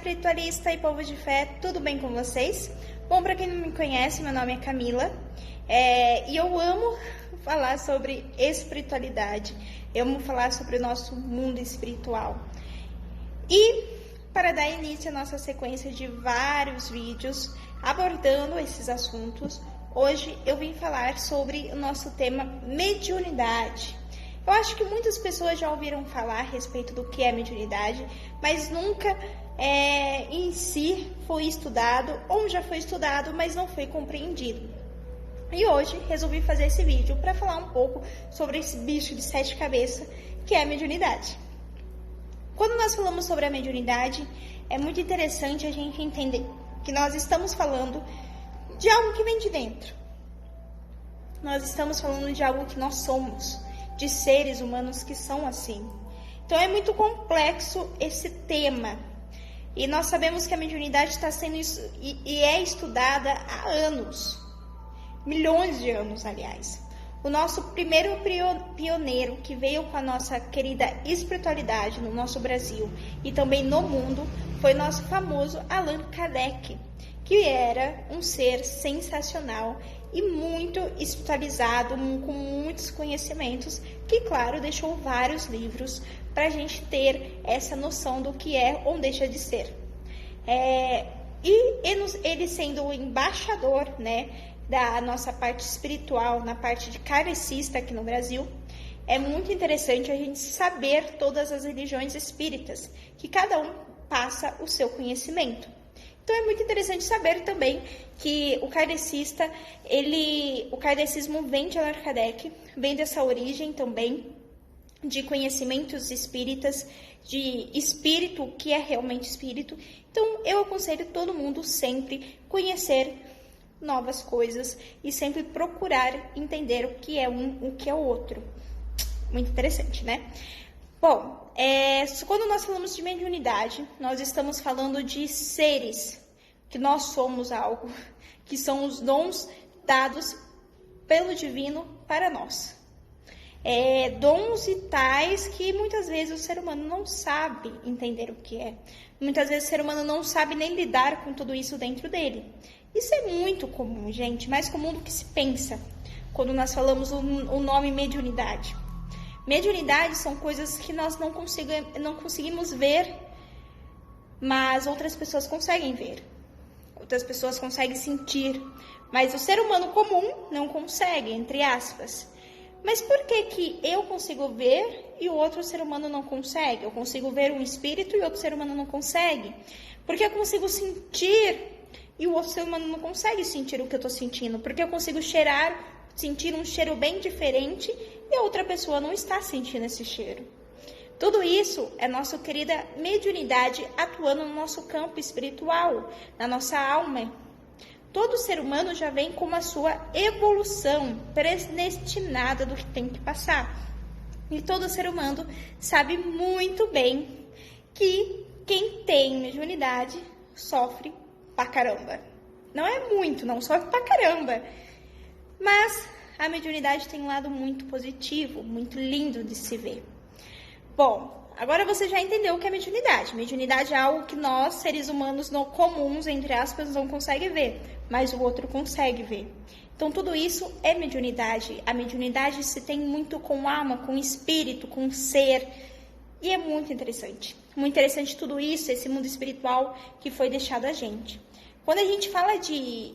espiritualista e povo de fé, tudo bem com vocês? Bom, para quem não me conhece, meu nome é Camila e eu amo falar sobre espiritualidade, eu amo falar sobre o nosso mundo espiritual. E para dar início à nossa sequência de vários vídeos abordando esses assuntos, hoje eu vim falar sobre o nosso tema mediunidade. Eu acho que muitas pessoas já ouviram falar a respeito do que é mediunidade, mas nunca em si foi estudado, ou já foi estudado, mas não foi compreendido. E hoje resolvi fazer esse vídeo para falar um pouco sobre esse bicho de 7 cabeças que é a mediunidade. Quando nós falamos sobre a mediunidade, é muito interessante a gente entender que nós estamos falando de algo que vem de dentro. Nós estamos falando de algo que nós somos, de seres humanos que são assim. Então é muito complexo esse tema. E nós sabemos que a mediunidade está sendo e é estudada há anos. Milhões de anos, aliás. O nosso primeiro pioneiro que veio com a nossa querida espiritualidade no nosso Brasil e também no mundo foi o nosso famoso Allan Kardec, que era um ser sensacional e muito espiritualizado, com muitos conhecimentos, que, claro, deixou vários livros para a gente ter essa noção do que é ou deixa de ser. Ele sendo o embaixador, da nossa parte espiritual, na parte de kardecista aqui no Brasil, é muito interessante a gente saber todas as religiões espíritas, que cada um passa o seu conhecimento. Então é muito interessante saber também que o kardecismo vem de Allan Kardec, vem dessa origem também de conhecimentos espíritas, de espírito, o que é realmente espírito. Então eu aconselho todo mundo sempre conhecer novas coisas e sempre procurar entender o que é um, o que é o outro. Muito interessante, né? Bom, quando nós falamos de mediunidade, nós estamos falando de seres, que nós somos algo, que são os dons dados pelo divino para nós. Dons e tais que muitas vezes o ser humano não sabe entender o que é. Muitas vezes o ser humano não sabe nem lidar com tudo isso dentro dele. Isso é muito comum, gente, mais comum do que se pensa, quando nós falamos o nome mediunidade. Mediunidade são coisas que nós não conseguimos ver, mas outras pessoas conseguem ver. Outras pessoas conseguem sentir, mas o ser humano comum não consegue, entre aspas. Mas por que eu consigo ver e o outro ser humano não consegue? Eu consigo ver um espírito e o outro ser humano não consegue. Porque eu consigo sentir e o outro ser humano não consegue sentir o que eu estou sentindo. Porque eu consigo sentir um cheiro bem diferente e a outra pessoa não está sentindo esse cheiro. Tudo isso é nossa querida mediunidade atuando no nosso campo espiritual, na nossa alma. Todo ser humano já vem com a sua evolução predestinada do que tem que passar. E todo ser humano sabe muito bem que quem tem mediunidade sofre pra caramba. Não é muito, não sofre pra caramba. Mas a mediunidade tem um lado muito positivo, muito lindo de se ver. Bom, agora você já entendeu o que é mediunidade. Mediunidade é algo que nós, seres humanos comuns, entre aspas, não conseguem ver, mas o outro consegue ver. Então, tudo isso é mediunidade. A mediunidade se tem muito com alma, com espírito, com ser. E é muito interessante. Muito interessante tudo isso, esse mundo espiritual que foi deixado a gente. Quando a gente fala de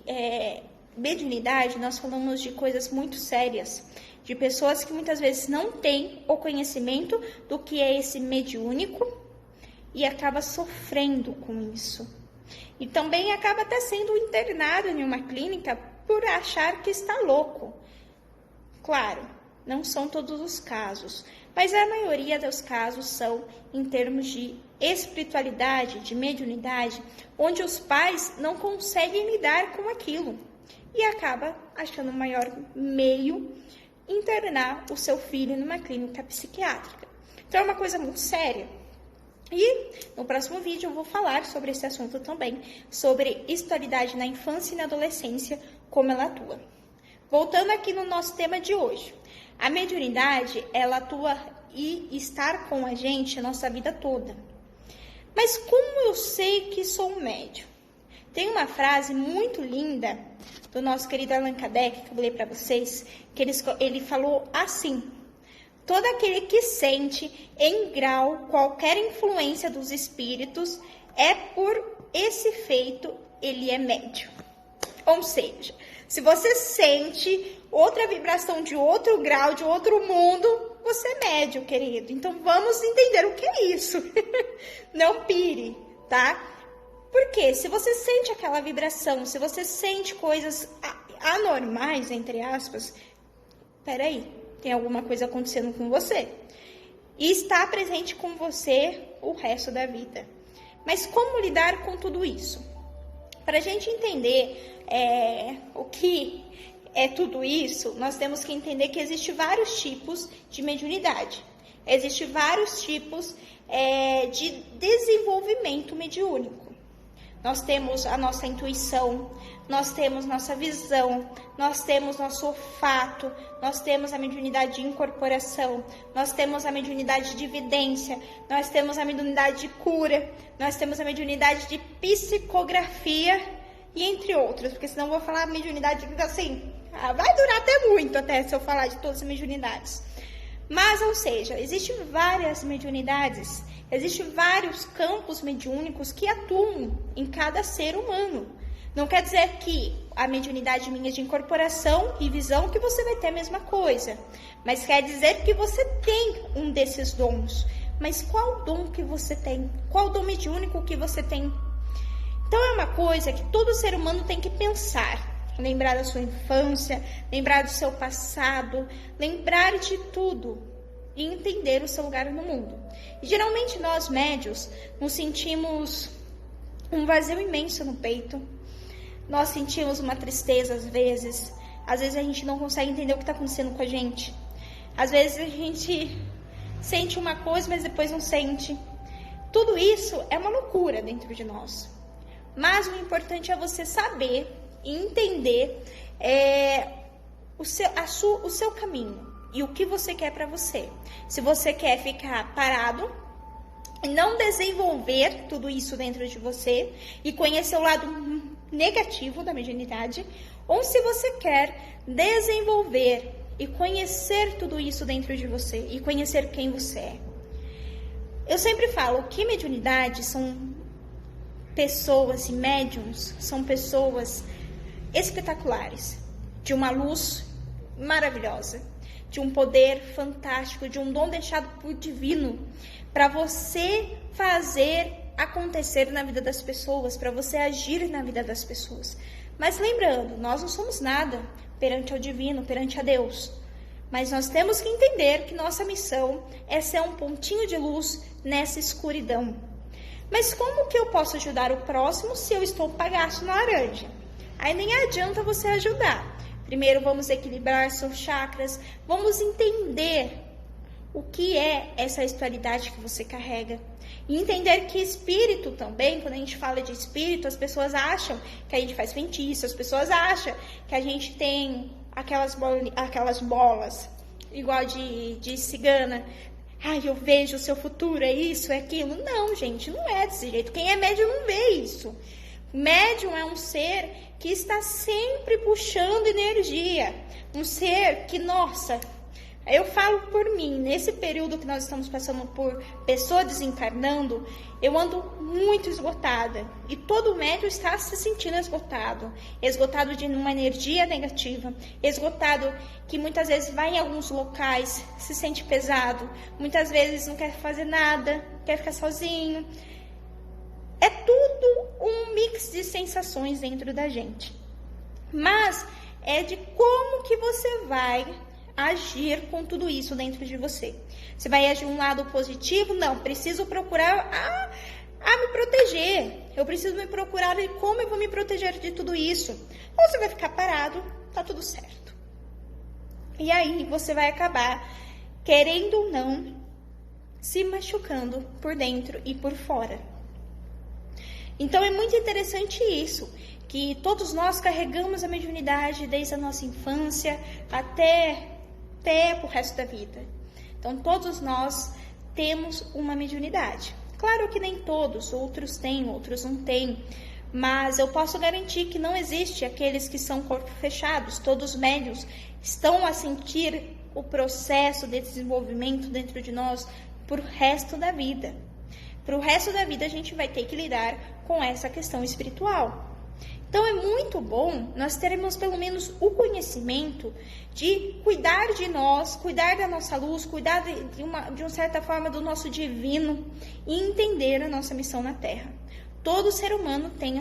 mediunidade, nós falamos de coisas muito sérias, de pessoas que muitas vezes não têm o conhecimento do que é esse mediúnico e acaba sofrendo com isso. E também acaba até sendo internado em uma clínica por achar que está louco. Claro, não são todos os casos, mas a maioria dos casos são em termos de espiritualidade, de mediunidade, onde os pais não conseguem lidar com aquilo e acaba achando o maior meio internar o seu filho numa clínica psiquiátrica. Então é uma coisa muito séria. E no próximo vídeo eu vou falar sobre esse assunto também, sobre espiritualidade na infância e na adolescência, como ela atua. Voltando aqui no nosso tema de hoje, a mediunidade, ela atua e estar com a gente a nossa vida toda. Mas como eu sei que sou um médium? Tem uma frase muito linda do nosso querido Allan Kardec, que eu vou ler para vocês, que ele falou assim: todo aquele que sente em grau qualquer influência dos espíritos, é por esse feito, ele é médium. Ou seja, se você sente outra vibração de outro grau, de outro mundo, você é médium, querido. Então vamos entender o que é isso. Não pire, tá? Porque se você sente aquela vibração, se você sente coisas anormais, entre aspas, peraí, tem alguma coisa acontecendo com você. E está presente com você o resto da vida. Mas como lidar com tudo isso? Para a gente entender o que é tudo isso, nós temos que entender que existem vários tipos de mediunidade. Existem vários tipos de desenvolvimento mediúnico. Nós temos a nossa intuição, nós temos nossa visão, nós temos nosso olfato, nós temos a mediunidade de incorporação, nós temos a mediunidade de vidência, nós temos a mediunidade de cura, nós temos a mediunidade de psicografia e entre outros, porque senão eu vou falar mediunidade assim, vai durar até muito até se eu falar de todas as mediunidades. Mas, ou seja, existem várias mediunidades, existem vários campos mediúnicos que atuam em cada ser humano. Não quer dizer que a mediunidade minha de incorporação e visão que você vai ter a mesma coisa, mas quer dizer que você tem um desses dons. Mas qual dom que você tem? Qual dom mediúnico que você tem? Então é uma coisa que todo ser humano tem que pensar. Lembrar da sua infância, lembrar do seu passado, lembrar de tudo e entender o seu lugar no mundo. E geralmente nós médios nos sentimos um vazio imenso no peito, nós sentimos uma tristeza às vezes a gente não consegue entender o que está acontecendo com a gente. Às vezes a gente sente uma coisa, mas depois não sente. Tudo isso é uma loucura dentro de nós. Mas o importante é você saber e entender o seu caminho e o que você quer para você. Se você quer ficar parado e não desenvolver tudo isso dentro de você e conhecer o lado negativo da mediunidade, ou se você quer desenvolver e conhecer tudo isso dentro de você e conhecer quem você é. Eu sempre falo que mediunidade são pessoas e médiums, são pessoas espetaculares, de uma luz maravilhosa, de um poder fantástico, de um dom deixado por divino, para você fazer acontecer na vida das pessoas, para você agir na vida das pessoas. Mas lembrando, nós não somos nada perante ao divino, perante a Deus. Mas nós temos que entender que nossa missão é ser um pontinho de luz nessa escuridão. Mas como que eu posso ajudar o próximo se eu estou pagaço na laranja? Aí nem adianta você ajudar. Primeiro vamos equilibrar seus chakras, vamos entender o que é essa espiritualidade que você carrega. E entender que espírito também, quando a gente fala de espírito, as pessoas acham que a gente faz feitiço, as pessoas acham que a gente tem aquelas bolas, igual de cigana. Ai, eu vejo o seu futuro, é isso, é aquilo. Não, gente, não é desse jeito. Quem é médium não vê isso. Médium é um ser que está sempre puxando energia. Um ser que, nossa, eu falo por mim, nesse período que nós estamos passando por pessoa desencarnando, eu ando muito esgotada. E todo médium está se sentindo esgotado. Esgotado de uma energia negativa. Esgotado que muitas vezes vai em alguns locais, se sente pesado. Muitas vezes não quer fazer nada, quer ficar sozinho. É tudo um mix de sensações dentro da gente. Mas é de como que você vai agir com tudo isso dentro de você. Você vai agir um lado positivo? Não, preciso procurar me proteger. Eu preciso me procurar e como eu vou me proteger de tudo isso. Ou você vai ficar parado, tá tudo certo. E aí você vai acabar, querendo ou não, se machucando por dentro e por fora. Então é muito interessante isso, que todos nós carregamos a mediunidade desde a nossa infância até o resto da vida. Então todos nós temos uma mediunidade. Claro que nem todos, outros têm, outros não têm, mas eu posso garantir que não existe aqueles que são corpo fechados. Todos os médiuns estão a sentir o processo de desenvolvimento dentro de nós por resto da vida. Para o resto da vida a gente vai ter que lidar com essa questão espiritual. Então é muito bom nós termos pelo menos o conhecimento de cuidar de nós, cuidar da nossa luz, cuidar de uma certa forma do nosso divino e entender a nossa missão na Terra. Todo ser humano tem